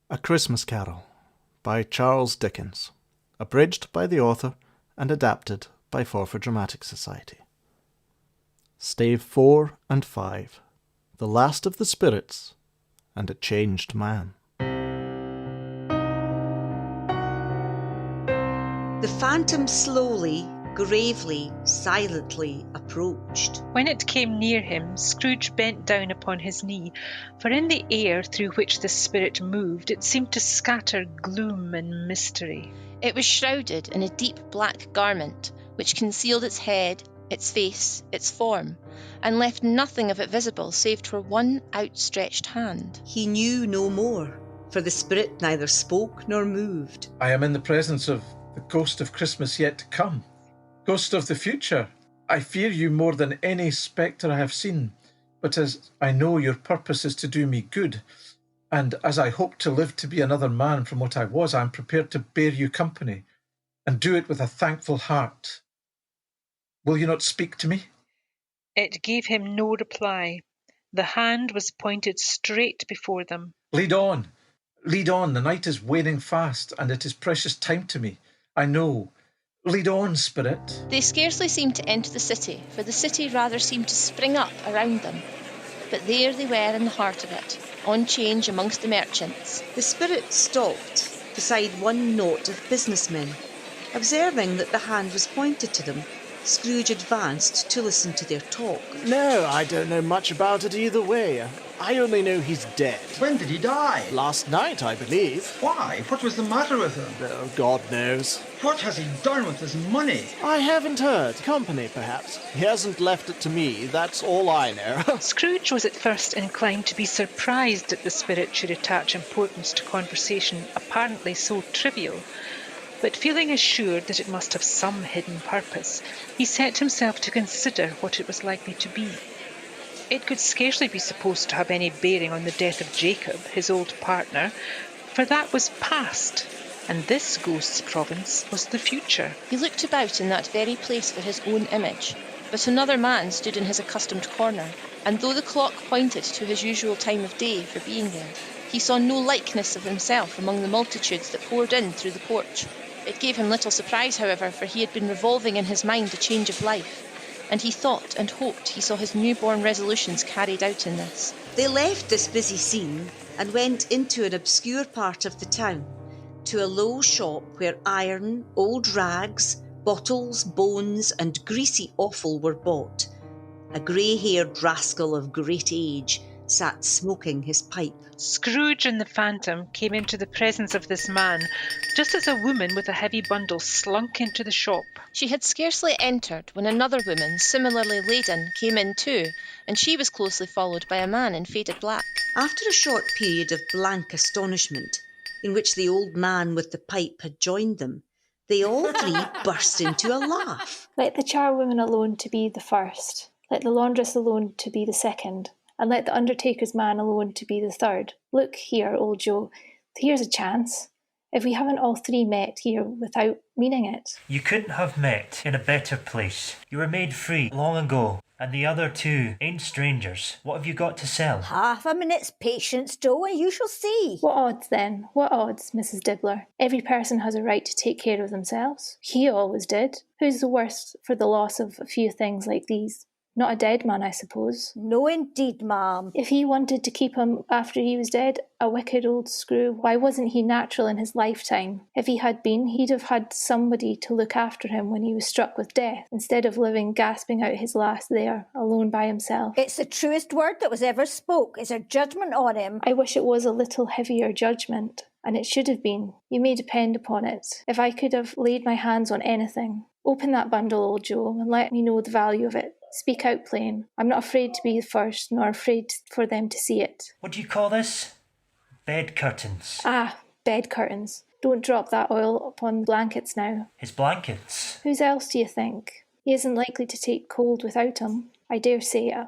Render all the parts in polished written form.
A Christmas Carol by Charles Dickens, abridged by the author and adapted by Forfar Dramatic Society. Stave 4 and 5, The Last of the Spirits and a Changed Man. The phantom slowly, gravely, silently approached. When it came near him, Scrooge bent down upon his knee, for in the air through which the spirit moved, it seemed to scatter gloom and mystery. It was shrouded in a deep black garment, which concealed its head, its face, its form, and left nothing of it visible save for one outstretched hand. He knew no more, for the spirit neither spoke nor moved. I am in the presence of the ghost of Christmas yet to come, ghost of the future. I fear you more than any spectre I have seen, but as I know your purpose is to do me good, and as I hope to live to be another man from what I was, I am prepared to bear you company, and do it with a thankful heart. Will you not speak to me? It gave him no reply. The hand was pointed straight before them. Lead on, the night is waning fast, and it is precious time to me, I know. Lead on, spirit. They scarcely seemed to enter the city, for the city rather seemed to spring up around them. But there they were in the heart of it, on change amongst the merchants. The spirit stopped beside one knot of businessmen. Observing that the hand was pointed to them, Scrooge advanced to listen to their talk. No, I don't know much about it either way. I only know he's dead. When did he die? Last night, I believe. Why? What was the matter with him? Oh, God knows. What has he done with his money? I haven't heard. Company, perhaps. He hasn't left it to me, that's all I know. Scrooge was at first inclined to be surprised that the spirit should attach importance to conversation apparently so trivial. But feeling assured that it must have some hidden purpose, he set himself to consider what it was likely to be. It could scarcely be supposed to have any bearing on the death of Jacob, his old partner, for that was past, and this ghost's province was the future. He looked about in that very place for his own image, but another man stood in his accustomed corner, and though the clock pointed to his usual time of day for being there, he saw no likeness of himself among the multitudes that poured in through the porch. It gave him little surprise, however, for he had been revolving in his mind a change of life, and he thought and hoped he saw his newborn resolutions carried out in this. They left this busy scene and went into an obscure part of the town, to a low shop where iron, old rags, bottles, bones, and greasy offal were bought. A grey-haired rascal of great age sat smoking his pipe. Scrooge and the phantom came into the presence of this man, just as a woman with a heavy bundle slunk into the shop. She had scarcely entered when another woman, similarly laden, came in too, and she was closely followed by a man in faded black. After a short period of blank astonishment, in which the old man with the pipe had joined them, they all three burst into a laugh. Let the charwoman alone to be the first, let the laundress alone to be the second, and let the undertaker's man alone to be the third. Look here, old Joe, here's a chance. If we haven't all three met here without meaning it. You couldn't have met in a better place. You were made free long ago, and the other two ain't strangers. What have you got to sell? Half a minute's patience, Joe, and you shall see. What odds then? What odds, Mrs. Dibbler? Every person has a right to take care of themselves. He always did. Who's the worse for the loss of a few things like these? Not a dead man, I suppose. No, indeed, ma'am. If he wanted to keep him after he was dead, a wicked old screw, why wasn't he natural in his lifetime? If he had been, he'd have had somebody to look after him when he was struck with death, instead of living gasping out his last there, alone by himself. It's the truest word that was ever spoke. Is a judgment on him. I wish it was a little heavier judgment, and it should have been. You may depend upon it. If I could have laid my hands on anything. Open that bundle, old Joe, and let me know the value of it. Speak out plain. I'm not afraid to be the first, nor afraid for them to see it. What do you call this? Bed curtains. Ah, bed curtains. Don't drop that oil upon the blankets now. His blankets. Whose else do you think? He isn't likely to take cold without 'em. I dare say it.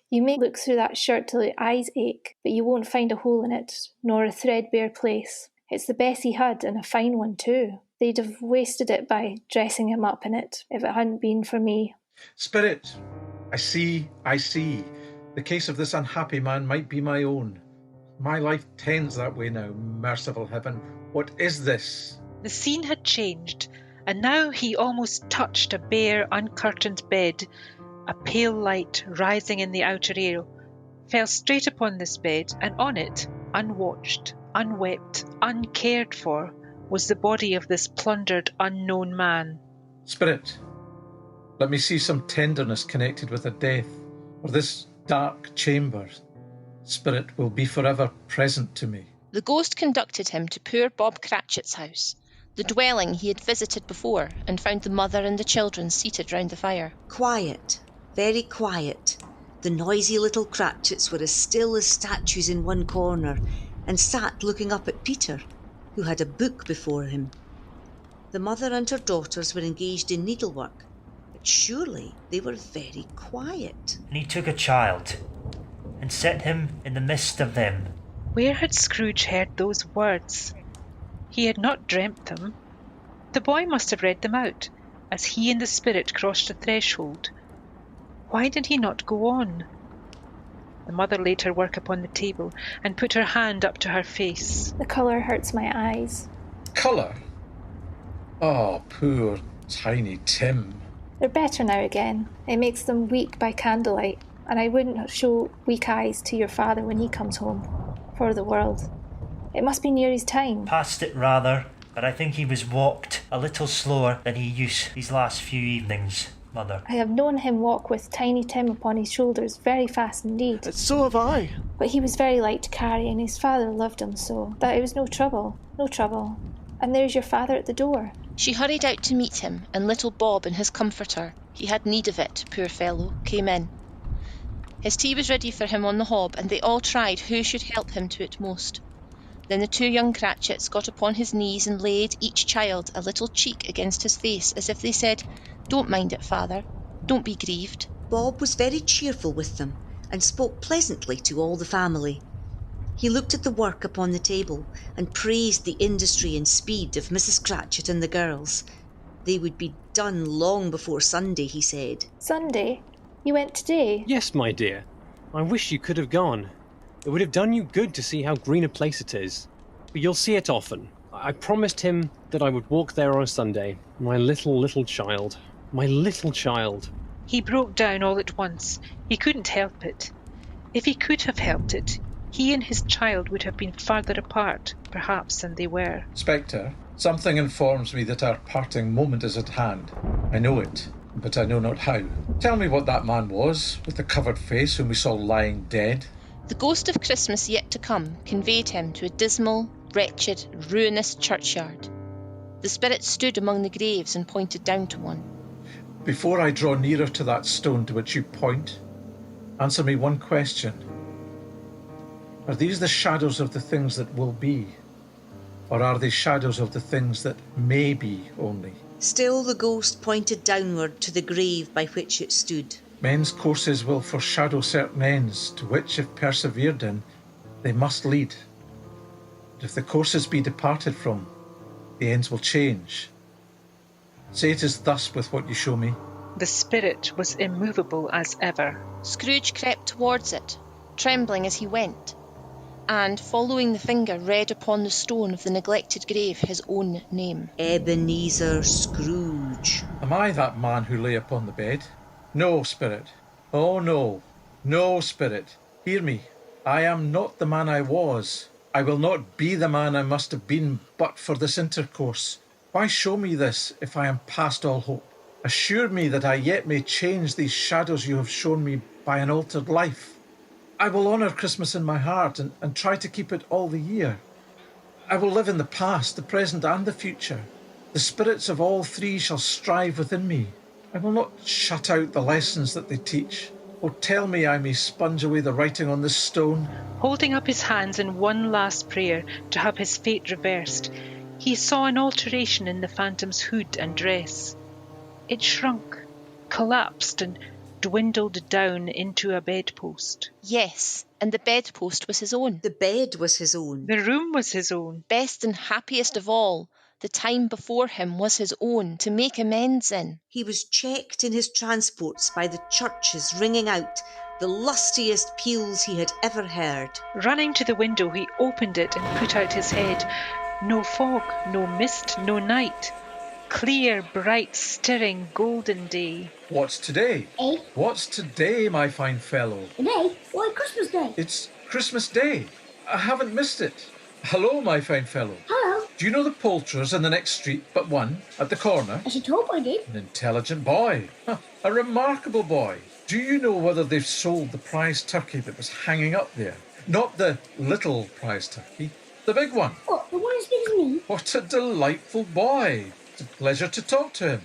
You may look through that shirt till your eyes ache, but you won't find a hole in it, nor a threadbare place. It's the best he had, and a fine one too. They'd have wasted it by dressing him up in it, if it hadn't been for me. Spirit, I see. The case of this unhappy man might be my own. My life tends that way now, merciful heaven. What is this? The scene had changed, and now he almost touched a bare, uncurtained bed. A pale light rising in the outer air fell straight upon this bed, and on it, unwatched, unwept, uncared for, was the body of this plundered, unknown man. Spirit, let me see some tenderness connected with a death, or this dark chamber, Spirit, will be forever present to me. The ghost conducted him to poor Bob Cratchit's house, the dwelling he had visited before, and found the mother and the children seated round the fire. Quiet, very quiet. The noisy little Cratchits were as still as statues in one corner, and sat looking up at Peter, who had a book before him. The mother and her daughters were engaged in needlework, but surely they were very quiet. And he took a child, and set him in the midst of them. Where had Scrooge heard those words? He had not dreamt them. The boy must have read them out, as he and the spirit crossed the threshold. Why did he not go on? The mother laid her work upon the table, and put her hand up to her face. The colour hurts my eyes. Colour? Oh, poor tiny Tim. They're better now again. It makes them weak by candlelight, and I wouldn't show weak eyes to your father when he comes home. For the world. It must be near his time. Past it rather, but I think he was walked a little slower than he used these last few evenings, Mother. I have known him walk with Tiny Tim upon his shoulders very fast indeed. So have I. But he was very light to carry, and his father loved him so that it was no trouble. And there's your father at the door. She hurried out to meet him, and little Bob in his comforter, he had need of it, poor fellow, came in. His tea was ready for him on the hob, and they all tried who should help him to it most. Then the two young Cratchits got upon his knees and laid each child a little cheek against his face, as if they said, "Don't mind it, father. Don't be grieved." Bob was very cheerful with them, and spoke pleasantly to all the family. He looked at the work upon the table, and praised the industry and speed of Mrs. Cratchit and the girls. They would be done long before Sunday, he said. Sunday? You went today? Yes, my dear. I wish you could have gone. It would have done you good to see how green a place it is. But you'll see it often. I promised him that I would walk there on a Sunday. My little child. My little child. He broke down all at once. He couldn't help it. If he could have helped it, he and his child would have been farther apart, perhaps, than they were. Spectre, something informs me that our parting moment is at hand. I know it, but I know not how. Tell me what that man was, with the covered face whom we saw lying dead. The ghost of Christmas yet to come conveyed him to a dismal, wretched, ruinous churchyard. The spirit stood among the graves and pointed down to one. Before I draw nearer to that stone to which you point, answer me one question. Are these the shadows of the things that will be, or are they shadows of the things that may be only? Still the ghost pointed downward to the grave by which it stood. Men's courses will foreshadow certain ends, to which, if persevered in, they must lead. But if the courses be departed from, the ends will change. Say it is thus with what you show me. The spirit was immovable as ever. Scrooge crept towards it, trembling as he went, and, following the finger, read upon the stone of the neglected grave his own name. Ebenezer Scrooge. Am I that man who lay upon the bed? No, Spirit. Oh, no. No, Spirit. Hear me. I am not the man I was. I will not be the man I must have been but for this intercourse. Why show me this if I am past all hope? Assure me that I yet may change these shadows you have shown me by an altered life. I will honour Christmas in my heart and try to keep it all the year. I will live in the past, the present and the future. The spirits of all three shall strive within me. I will not shut out the lessons that they teach. Oh, tell me I may sponge away the writing on this stone. Holding up his hands in one last prayer to have his fate reversed, he saw an alteration in the phantom's hood and dress. It shrunk, collapsed, and dwindled down into a bedpost. Yes, and the bedpost was his own. The bed was his own. The room was his own. Best and happiest of all, The time before him was his own, to make amends in. He was checked in his transports by the churches ringing out the lustiest peals he had ever heard. Running to the window, he opened it and put out his head. No fog, no mist, no night. Clear, bright, stirring, golden day. What's today? Eh? What's today, my fine fellow? Today? Why, Christmas Day? It's Christmas Day. I haven't missed it. Hello, my fine fellow. Hello. Do you know the poulterers in the next street but one, at the corner? I should hope I did. An intelligent boy. A remarkable boy. Do you know whether they've sold the prize turkey that was hanging up there? Not the little prize turkey, the big one. What, the one as big as me? What a delightful boy. It's a pleasure to talk to him.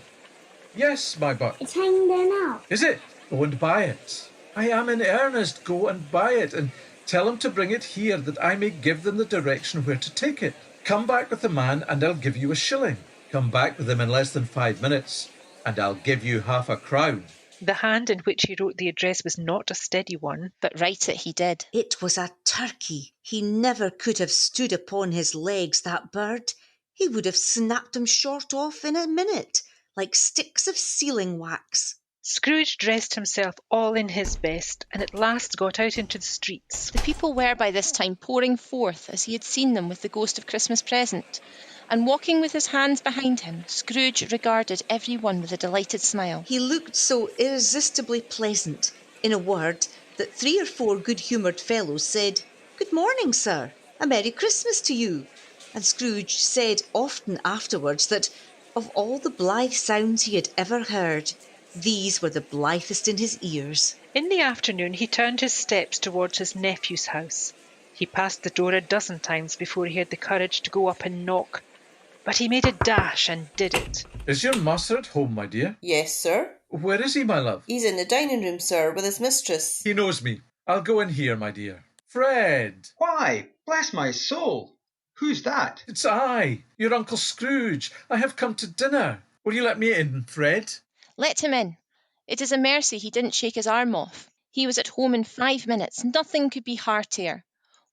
Yes, my buck. It's hanging there now. Is it? Go and buy it. I am in earnest. Go and buy it and tell him to bring it here that I may give them the direction where to take it. Come back with the man and I'll give you a shilling. Come back with him in less than 5 minutes and I'll give you half a crown. The hand in which he wrote the address was not a steady one. But write it he did. It was a turkey. He never could have stood upon his legs, that bird. He would have snapped them short off in a minute, like sticks of sealing wax. Scrooge dressed himself all in his best, and at last got out into the streets. The people were by this time pouring forth as he had seen them with the ghost of Christmas present, and walking with his hands behind him, Scrooge regarded every one with a delighted smile. He looked so irresistibly pleasant, in a word, that 3 or 4 good-humoured fellows said, "Good morning, sir. A Merry Christmas to you." And Scrooge said often afterwards that, of all the blithe sounds he had ever heard, these were the blithest in his ears. In the afternoon he turned his steps towards his nephew's house. He passed the door a dozen times before he had the courage to go up and knock. But he made a dash and did it. Is your master at home, my dear? Yes, sir. Where is he, my love? He's in the dining room, sir, with his mistress. He knows me. I'll go in here, my dear. Fred! Why, bless my soul. Who's that? It's I, your Uncle Scrooge. I have come to dinner. Will you let me in, Fred? Let him in. It is a mercy he didn't shake his arm off. He was at home in 5 minutes. Nothing could be heartier.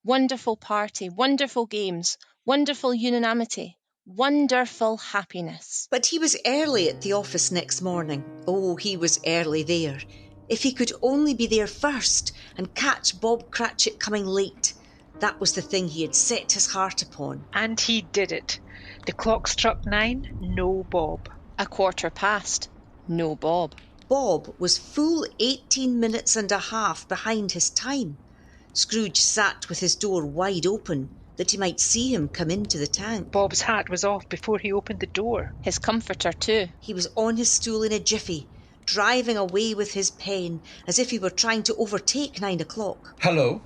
Wonderful party, wonderful games, wonderful unanimity, wonderful happiness. But he was early at the office next morning. Oh, he was early there. If he could only be there first and catch Bob Cratchit coming late. That was the thing he had set his heart upon. And he did it. The clock struck 9, no Bob. 1:15, no Bob. Bob was full 18 minutes and a half behind his time. Scrooge sat with his door wide open, that he might see him come into the tank. Bob's hat was off before he opened the door. His comforter too. He was on his stool in a jiffy, driving away with his pen, as if he were trying to overtake 9 o'clock. Hello.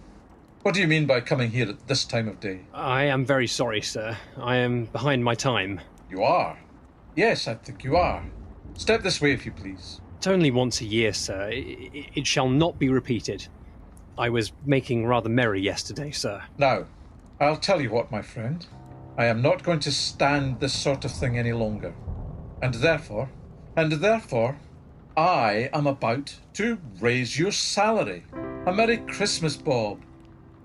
What do you mean by coming here at this time of day? I am very sorry, sir. I am behind my time. You are? Yes, I think you are. Step this way, if you please. It's only once a year, sir. It shall not be repeated. I was making rather merry yesterday, sir. Now, I'll tell you what, my friend. I am not going to stand this sort of thing any longer. And therefore, I am about to raise your salary. A Merry Christmas, Bob.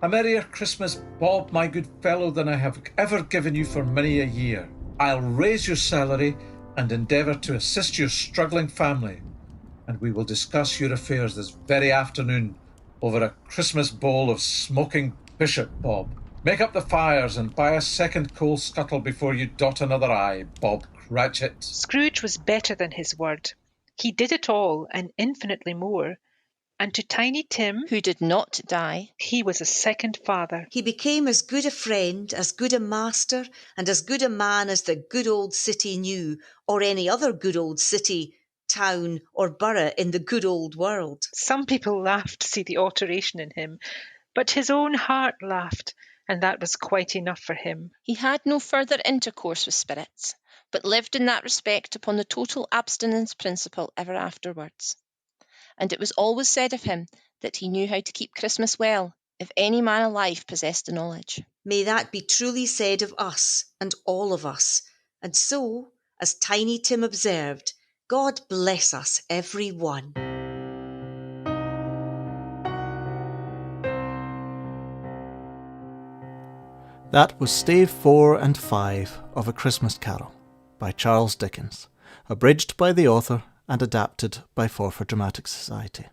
A merrier Christmas, Bob, my good fellow, than I have ever given you for many a year. I'll raise your salary and endeavour to assist your struggling family. And we will discuss your affairs this very afternoon over a Christmas bowl of smoking bishop, Bob. Make up the fires and buy a second coal scuttle before you dot another I, Bob Cratchit. Scrooge was better than his word. He did it all and infinitely more. And to Tiny Tim, who did not die, he was a second father. He became as good a friend, as good a master, and as good a man as the good old city knew, or any other good old city, town, or borough in the good old world. Some people laughed to see the alteration in him, but his own heart laughed, and that was quite enough for him. He had no further intercourse with spirits, but lived in that respect upon the total abstinence principle ever afterwards. And it was always said of him that he knew how to keep Christmas well, if any man alive possessed the knowledge. May that be truly said of us and all of us. And so, as Tiny Tim observed, God bless us every one. That was Stave 4 and 5 of A Christmas Carol by Charles Dickens, abridged by the author and adapted by Forfar Dramatic Society.